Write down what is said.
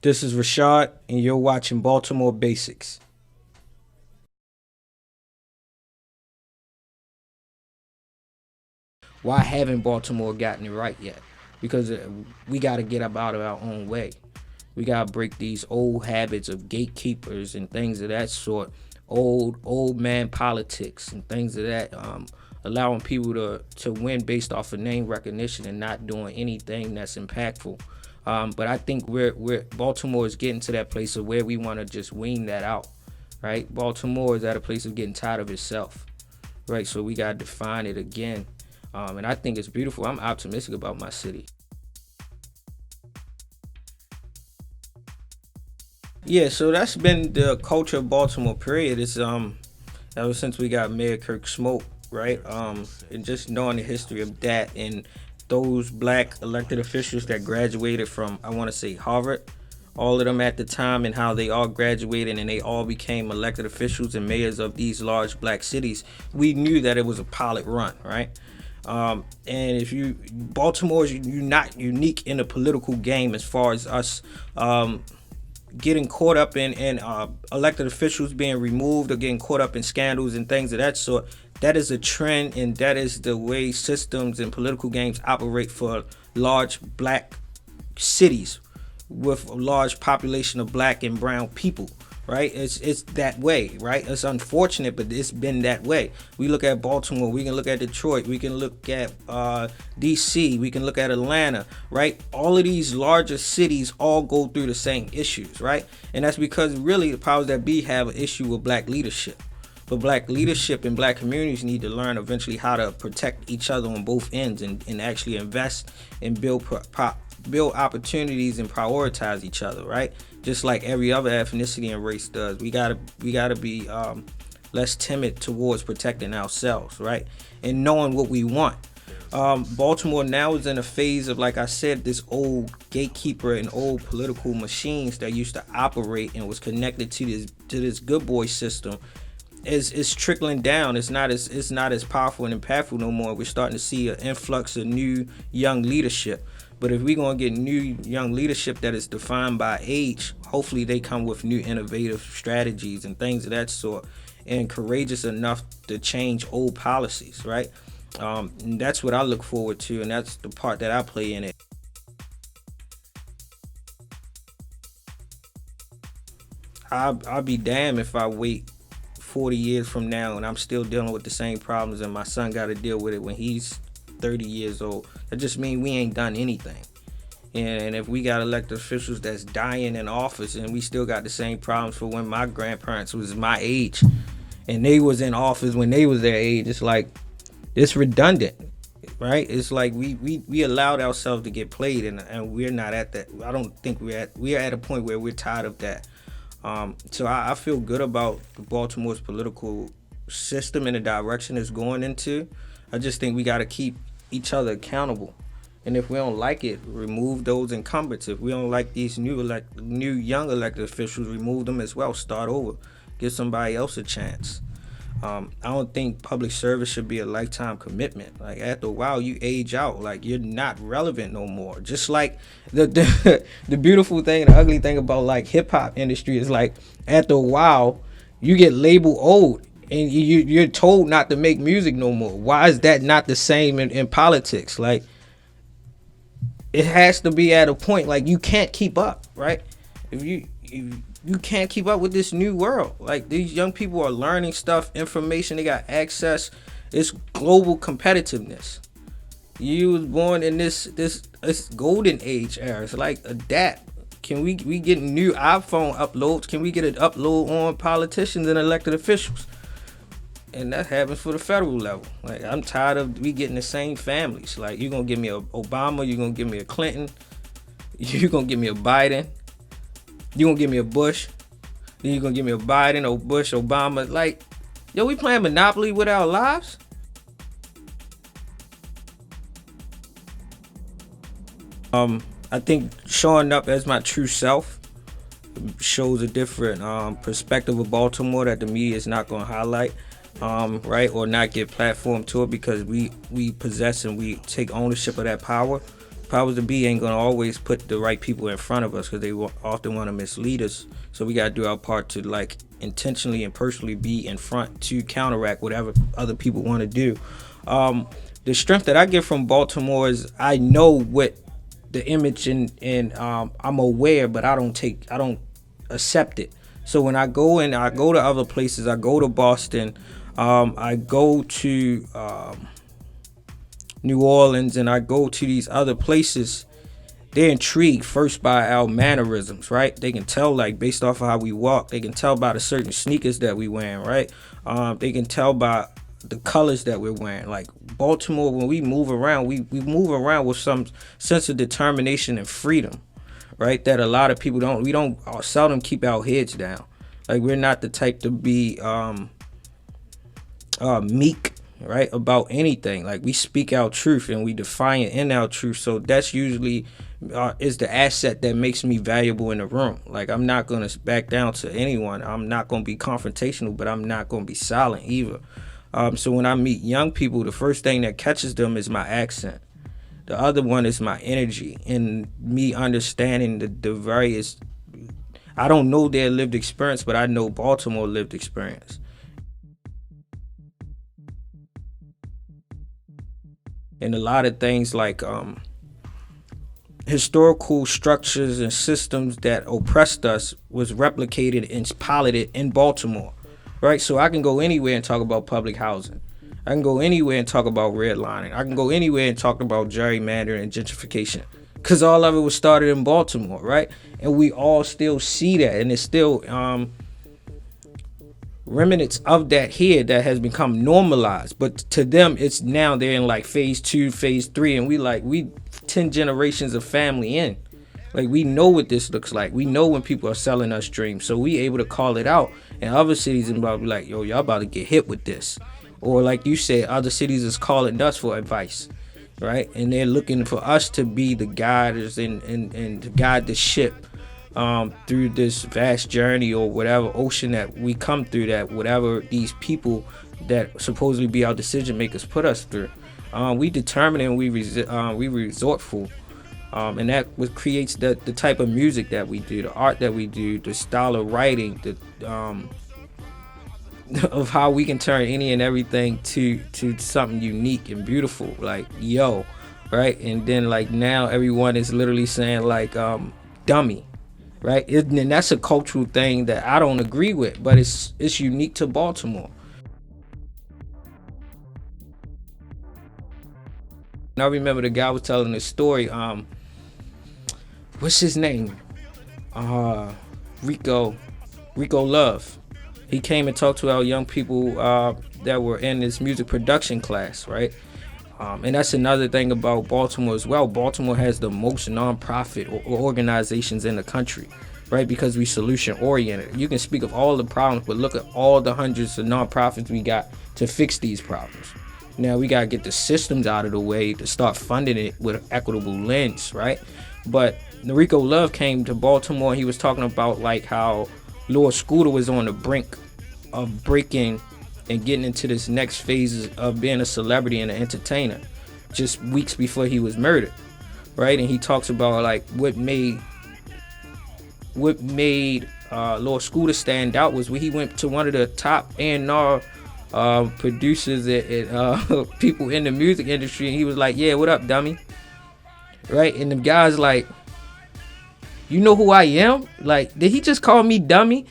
This is Rashad, and you're watching Baltimore Basics. Why haven't Baltimore gotten it right yet? Because we got to get up out of our own way. We got to break these old habits of gatekeepers and things of that sort, old man politics and things of that, allowing people to win based off of name recognition and not doing anything that's impactful. But I think we're Baltimore is getting to that place of where we want to just wean that out, right? Baltimore is at a place of getting tired of itself, right? So we got to define it again. And I think it's beautiful. I'm optimistic about my city. Yeah, so that's been the culture of Baltimore. Period. It's ever since we got Mayor Kirk Smoke, right? And just knowing the history of that and those black elected officials that graduated from, I want to say, Harvard, all of them at the time, and how they all graduated and they all became elected officials and mayors of these large black cities. We knew that it was a pilot run, right? And if you Baltimore is not unique in the political game as far as us getting caught up in elected officials being removed or getting caught up in scandals and things of that sort. That is a trend, and that is the way systems and political games operate for large black cities with a large population of black and brown people, right? It's that way, right? It's unfortunate, but it's been that way. We look at Baltimore, we can look at Detroit, we can look at DC, we can look at Atlanta, right? All of these larger cities all go through the same issues, right? And that's because really the powers that be have an issue with black leadership. But black leadership and black communities need to learn eventually how to protect each other on both ends and actually invest and build opportunities and prioritize each other, right? Just like every other ethnicity and race does. We gotta be less timid towards protecting ourselves, right? And knowing what we want. Baltimore now is in a phase of, like I said, this old gatekeeper and old political machines that used to operate and was connected to this good boy system. Is trickling down. It's not as powerful and impactful no more. We're starting to see an influx of new young leadership. But if we're gonna get new young leadership that is defined by age, hopefully they come with new innovative strategies and things of that sort, and courageous enough to change old policies, right? And that's what I look forward to, and that's the part that I play in it. I'll be damned if I wait 40 years from now and I'm still dealing with the same problems and my son got to deal with it when he's 30 years old. That just means we ain't done anything. And if we got elected officials that's dying in office and we still got the same problems for when my grandparents was my age and they was in office when they was their age, it's like, it's redundant, right? It's like we allowed ourselves to get played, and we're not at that. I don't think we're at a point where we're tired of that. So I feel good about Baltimore's political system and the direction it's going into. I just think we got to keep each other accountable. And if we don't like it, remove those incumbents. If we don't like these new young elected officials, remove them as well. Start over. Give somebody else a chance. I don't think public service should be a lifetime commitment. Like after a while, you age out. Like you're not relevant no more. Just like the beautiful thing, the ugly thing about like hip hop industry is like after a while, you get labeled old and you're told not to make music no more. Why is that not the same in politics? Like it has to be at a point like you can't keep up, right? If you can't keep up with this new world. Like these young people are learning stuff, information, they got access. It's global competitiveness. You was born in this golden age era. It's like adapt. Can we get new iPhone uploads? Can we get an upload on politicians and elected officials? And that happens for the federal level. Like I'm tired of we getting the same families. Like you're gonna give me a Obama, you're gonna give me a Clinton, you're gonna give me a Biden. You gonna give me a Bush, then you gonna give me a Biden or Bush, Obama. Like, yo, we playing Monopoly with our lives. I think showing up as my true self shows a different perspective of Baltimore that the media is not gonna highlight, right, or not give platform to it because we possess and we take ownership of that power. powers to be ain't gonna always put the right people in front of us because they often want to mislead us. So we gotta do our part to like intentionally and personally be in front to counteract whatever other people want to do. The strength that I get from Baltimore is I know what the image and I'm aware, but I don't accept it. So when I go and I go to other places, I go to Boston, I go to New Orleans, and I go to these other places. They're intrigued first by our mannerisms, right? They can tell, like, based off of how we walk. They can tell by the certain sneakers that we wearing, right? They can tell by the colors that we're wearing. Like Baltimore, when we move around, we move around with some sense of determination and freedom, right? That a lot of people don't. We don't seldom keep our heads down. Like we're not the type to be meek, right, about anything. Like we speak our truth and we define it in our truth. So that's usually is the asset that makes me valuable in the room. Like I'm not gonna back down to anyone. I'm not gonna be confrontational, but I'm not gonna be silent either. So when I meet young people, the first thing that catches them is my accent. The other one is my energy and me understanding the various. I don't know their lived experience, but I know Baltimore lived experience. And a lot of things like historical structures and systems that oppressed us was replicated and piloted in Baltimore, right? So I can go anywhere and talk about public housing. I can go anywhere and talk about redlining. I can go anywhere and talk about gerrymandering and gentrification, because all of it was started in Baltimore, right? And we all still see that, and it's still remnants of that here that has become normalized. But to them, it's now they're in like phase 2, phase 3, and we 10 generations of family in. Like we know what this looks like. We know when people are selling us dreams, so we able to call it out. And other cities and about be like, yo, y'all about to get hit with this, or like you said, other cities is calling us for advice, right? And they're looking for us to be the guiders and to guide the ship through this vast journey or whatever ocean that we come through, that whatever these people that supposedly be our decision makers put us through. We determine and we resortful. And that what creates the type of music that we do, the art that we do, the style of writing, the of how we can turn any and everything to something unique and beautiful, like yo, right? And then like now everyone is literally saying like dummy, right? And that's a cultural thing that I don't agree with, but it's unique to Baltimore. And I remember the guy was telling this story. What's his name? Rico Love. He came and talked to our young people that were in this music production class, right? And that's another thing about Baltimore as well. Baltimore has the most nonprofit organizations in the country, right? Because we solution oriented. You can speak of all the problems, but look at all the hundreds of nonprofits we got to fix these problems. Now we gotta get the systems out of the way to start funding it with an equitable lens, right? But Rico Love came to Baltimore. He was talking about like how Lord Scooter was on the brink of breaking and getting into this next phase of being a celebrity and an entertainer just weeks before he was murdered, right? And he talks about like what made Lord Scooter stand out was when he went to one of the top A&R producers and people in the music industry, and he was like, yeah, what up, dummy? Right? And the guy's like, you know who I am? Like, did he just call me dummy?